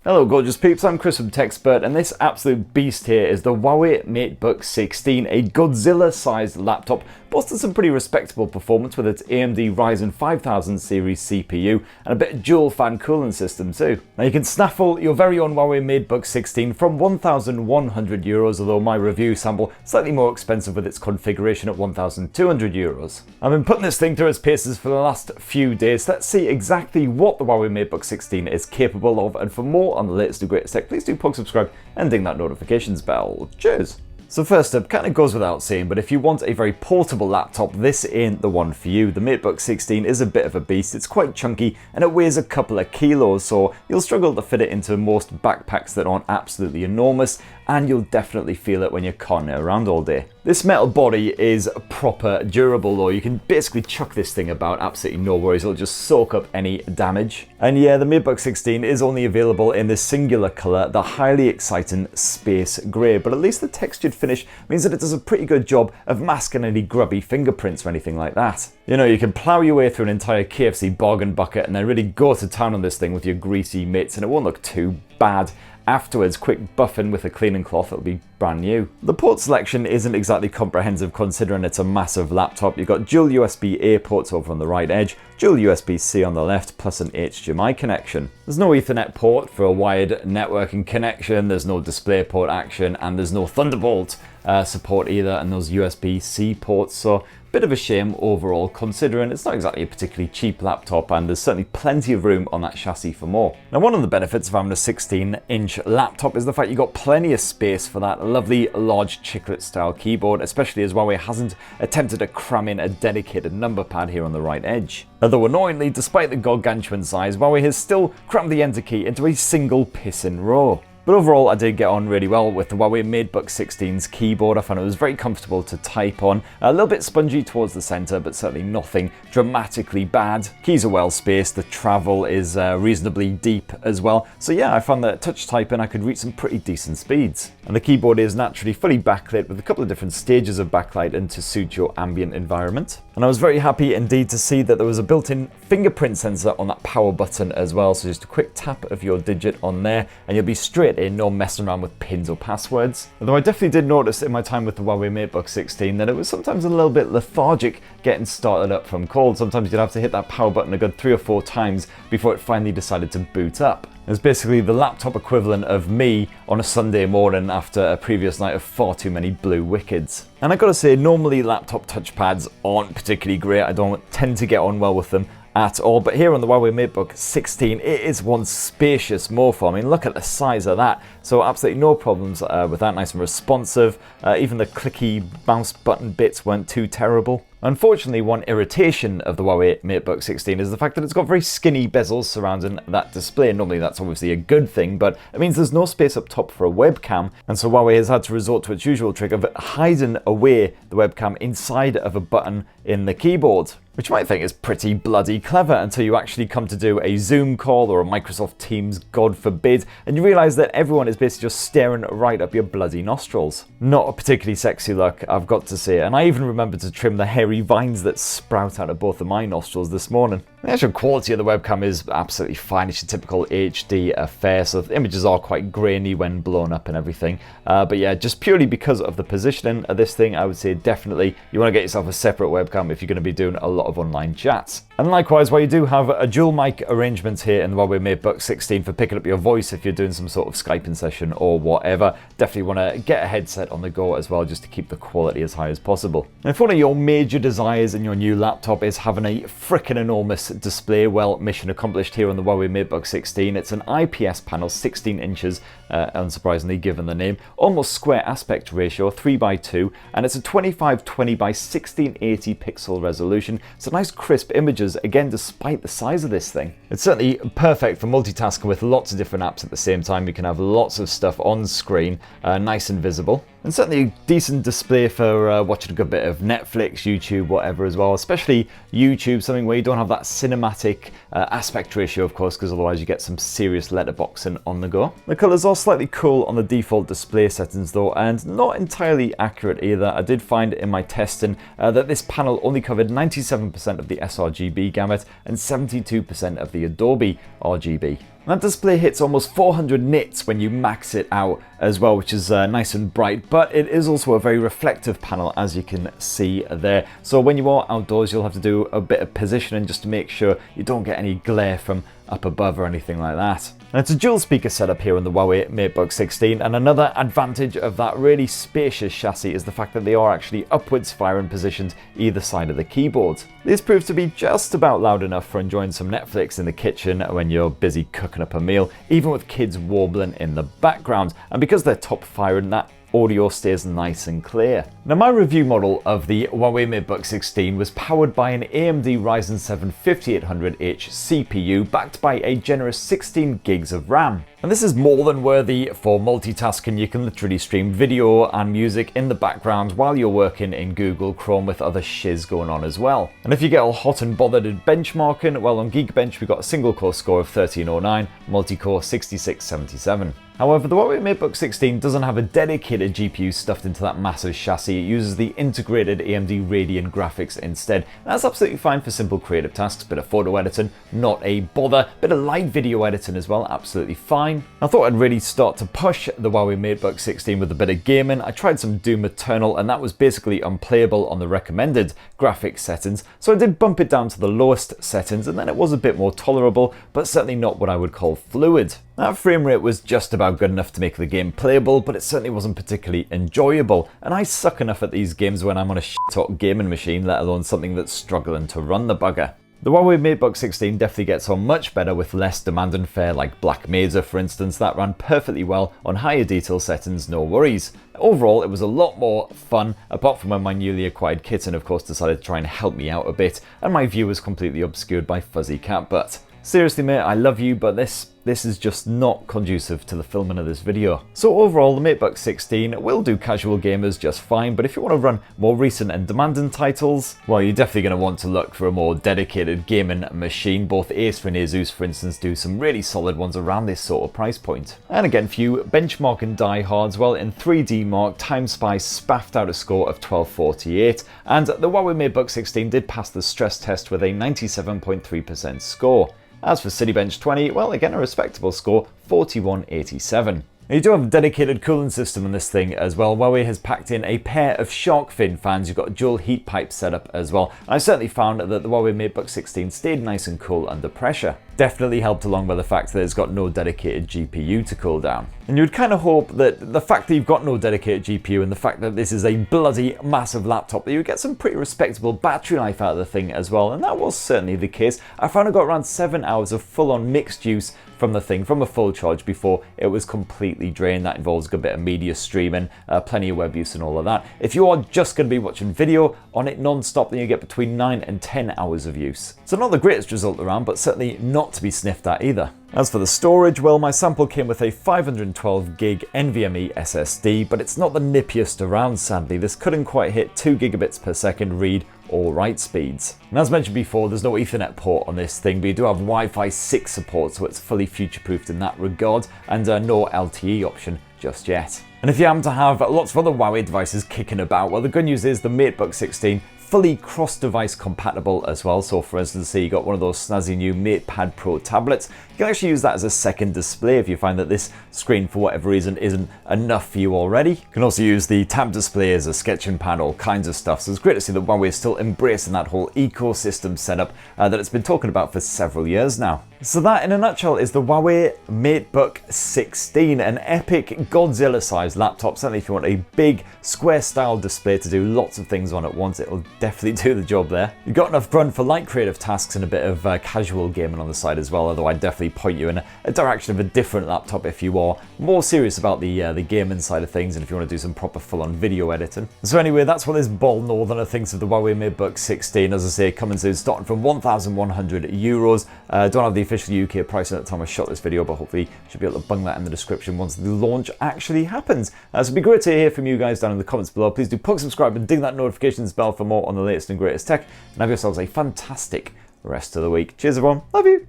Hello gorgeous peeps, I'm Chris from TechSpert, and this absolute beast here is the Huawei Matebook 16, a Godzilla-sized laptop, boasting some pretty respectable performance with its AMD Ryzen 5000 series CPU and a bit of dual fan cooling system too. Now you can snaffle your very own Huawei Matebook 16 from €1,100, although my review sample slightly more expensive with its configuration at €1,200. I've been putting this thing through its paces for the last few days. Let's see exactly what the Huawei Matebook 16 is capable of, and for more on the latest and greatest tech, please do subscribe and ding that notifications bell. Cheers! So first up, kind of goes without saying, but if you want a very portable laptop, this ain't the one for you. The Matebook 16 is a bit of a beast. It's quite chunky and it weighs a couple of kilos, so you'll struggle to fit it into most backpacks that aren't absolutely enormous, and you'll definitely feel it when you're carting it around all day. This metal body is proper durable though. You can basically chuck this thing about, absolutely no worries. It'll just soak up any damage. And yeah, the Matebook 16 is only available in this singular colour, the highly exciting space grey, but at least the textured finish means that it does a pretty good job of masking any grubby fingerprints or anything like that. You know, you can plough your way through an entire KFC bargain bucket and then really go to town on this thing with your greasy mitts, and it won't look too bad. Afterwards, quick buffing with a cleaning cloth, it'll be brand new. The port selection isn't exactly comprehensive considering it's a massive laptop. You've got dual USB-A ports over on the right edge, dual USB-C on the left, plus an HDMI connection. There's no Ethernet port for a wired networking connection, there's no DisplayPort action, and there's no Thunderbolt support either, and those USB-C ports, so bit of a shame overall considering it's not exactly a particularly cheap laptop, and there's certainly plenty of room on that chassis for more. Now one of the benefits of having a 16-inch laptop is the fact you've got plenty of space for that lovely large chiclet style keyboard, especially as Huawei hasn't attempted to cram in a dedicated number pad here on the right edge. Although annoyingly, despite the gargantuan size, Huawei has still crammed the enter key into a single pissing row. But overall, I did get on really well with the Huawei Matebook 16's keyboard. I found it was very comfortable to type on, a little bit spongy towards the center, but certainly nothing dramatically bad. Keys are well spaced, the travel is reasonably deep as well. So yeah, I found that touch typing I could reach some pretty decent speeds. And the keyboard is naturally fully backlit with a couple of different stages of backlight and to suit your ambient environment. And I was very happy indeed to see that there was a built-in fingerprint sensor on that power button as well. So just a quick tap of your digit on there and you'll be straight in, no messing around with pins or passwords. Although I definitely did notice in my time with the Huawei Matebook 16 that it was sometimes a little bit lethargic getting started up from cold. Sometimes you'd have to hit that power button a good 3 or 4 times before it finally decided to boot up. It was basically the laptop equivalent of me on a Sunday morning after a previous night of far too many blue wickets. And I gotta say, normally laptop touchpads aren't particularly great. I don't tend to get on well with them at all, but here on the Huawei Matebook 16 it is one spacious morpho. I mean, look at the size of that. So absolutely no problems with that, nice and responsive. Even the clicky mouse button bits weren't too terrible. Unfortunately, one irritation of the Huawei Matebook 16 is the fact that it's got very skinny bezels surrounding that display. Normally that's obviously a good thing, but it means there's no space up top for a webcam, and so Huawei has had to resort to its usual trick of hiding away the webcam inside of a button in the keyboard, which you might think is pretty bloody clever until you actually come to do a Zoom call or a Microsoft Teams, God forbid, and you realise that everyone is basically just staring right up your bloody nostrils. Not a particularly sexy look, I've got to say, and I even remembered to trim the hairy vines that sprout out of both of my nostrils this morning. The actual quality of the webcam is absolutely fine. It's your typical HD affair, so the images are quite grainy when blown up and everything. But yeah, just purely because of the positioning of this thing, I would say definitely you want to get yourself a separate webcam if you're going to be doing a lot of online chats. And likewise, while you do have a dual mic arrangement here in the Huawei Matebook 16 for picking up your voice if you're doing some sort of Skyping session or whatever, definitely want to get a headset on the go as well just to keep the quality as high as possible. And if one of your major desires in your new laptop is having a frickin' enormous display, well, mission accomplished here on the Huawei Matebook 16. It's an IPS panel, 16 inches, unsurprisingly given the name, almost square aspect ratio, 3:2, and it's a 2520 by 1680 pixel resolution. So nice crisp images again, despite the size of this thing. It's certainly perfect for multitasking with lots of different apps at the same time. You can have lots of stuff on screen, nice and visible. And certainly a decent display for watching a good bit of Netflix, YouTube, whatever as well, especially YouTube, something where you don't have that cinematic aspect ratio, of course, because otherwise you get some serious letterboxing on the go. The colours are slightly cool on the default display settings though, and not entirely accurate either. I did find in my testing that this panel only covered 97% of the sRGB gamut and 72% of the Adobe RGB. And that display hits almost 400 nits when you max it out as well, which is nice and bright, but it is also a very reflective panel, as you can see there. So when you are outdoors, you'll have to do a bit of positioning just to make sure you don't get any glare from up above or anything like that. And it's a dual speaker setup here on the Huawei Matebook 16, and another advantage of that really spacious chassis is the fact that they are actually upwards firing positioned either side of the keyboard. These prove to be just about loud enough for enjoying some Netflix in the kitchen when you're busy cooking up a meal, even with kids warbling in the background. And because they're top firing, that audio stays nice and clear. Now, my review model of the Huawei Matebook 16 was powered by an AMD Ryzen 7 5800H CPU backed by a generous 16 gigs of RAM. And this is more than worthy for multitasking. You can literally stream video and music in the background while you're working in Google Chrome with other shiz going on as well. And if you get all hot and bothered at benchmarking, well, on Geekbench we got a single core score of 1309, multi-core 6677. However, the Huawei Matebook 16 doesn't have a dedicated GPU stuffed into that massive chassis. It uses the integrated AMD Radeon graphics instead. And that's absolutely fine for simple creative tasks, bit of photo editing, not a bother, bit of light video editing as well, absolutely fine. I thought I'd really start to push the Huawei Matebook 16 with a bit of gaming. I tried some Doom Eternal and that was basically unplayable on the recommended graphics settings, so I did bump it down to the lowest settings and then it was a bit more tolerable, but certainly not what I would call fluid. That frame rate was just about good enough to make the game playable, but it certainly wasn't particularly enjoyable, and I suck enough at these games when I'm on a shit-hot gaming machine, let alone something that's struggling to run the bugger. The Huawei Matebook 16 definitely gets on much better with less demanding fare, like Black Mesa for instance. That ran perfectly well on higher detail settings, no worries. Overall, it was a lot more fun, apart from when my newly acquired kitten of course decided to try and help me out a bit, and my view was completely obscured by fuzzy cat butt. Seriously mate, I love you, but this is just not conducive to the filming of this video. So overall, the Matebook 16 will do casual gamers just fine, but if you want to run more recent and demanding titles, well, you're definitely going to want to look for a more dedicated gaming machine. Both Acer and Asus, for instance, do some really solid ones around this sort of price point. And again, for you benchmarking diehards, well, in 3D Mark, TimeSpy spaffed out a score of 1248, and the Huawei Matebook 16 did pass the stress test with a 97.3% score. As for Citybench 20, well, again, a respectable score, 4187. You do have a dedicated cooling system on this thing as well. Huawei has packed in a pair of shark fin fans. You've got a dual heat pipe setup as well. And I certainly found that the Huawei Matebook 16 stayed nice and cool under pressure. Definitely helped along by the fact that it's got no dedicated GPU to cool down. And you'd kind of hope that the fact that you've got no dedicated GPU and the fact that this is a bloody massive laptop, that you would get some pretty respectable battery life out of the thing as well. And that was certainly the case. I found I got around 7 hours of full-on mixed use from the thing, from a full charge before it was completely drained. That involves a good bit of media streaming, plenty of web use and all of that. If you are just going to be watching video on it non-stop, then you get between 9 and 10 hours of use. So not the greatest result around, but certainly not to be sniffed at either. As for the storage, well, my sample came with a 512 gig NVMe SSD, but it's not the nippiest around, sadly. This couldn't quite hit 2 gigabits per second read or write speeds. And as mentioned before, there's no Ethernet port on this thing, but you do have Wi-Fi 6 support, so it's fully future-proofed in that regard, and no LTE option just yet. And if you happen to have lots of other Huawei devices kicking about, well, the good news is the Matebook 16 fully cross-device compatible as well. So for instance, say you got one of those snazzy new MatePad Pro tablets, you can actually use that as a second display if you find that this screen for whatever reason isn't enough for you already. You can also use the tab display as a sketching pad, all kinds of stuff. So it's great to see that Huawei is still embracing that whole ecosystem setup that it's been talking about for several years now. So that in a nutshell is the Huawei Matebook 16, an epic Godzilla-sized laptop. Certainly if you want a big square-style display to do lots of things on at once, it'll definitely do the job there. You've got enough run for light creative tasks and a bit of casual gaming on the side as well, although I'd definitely point you in a direction of a different laptop if you are more serious about the gaming side of things and if you want to do some proper full-on video editing. So anyway, that's what this bold northerner thinks of the Huawei Matebook 16. As I say, coming soon, starting from €1,100. Don't have the official UK price at the time I shot this video, but hopefully should be able to bung that in the description once the launch actually happens. So it'd be great to hear from you guys down in the comments below. Please do subscribe and ding that notifications bell for more on the latest and greatest tech, and have yourselves a fantastic rest of the week. Cheers everyone, love you!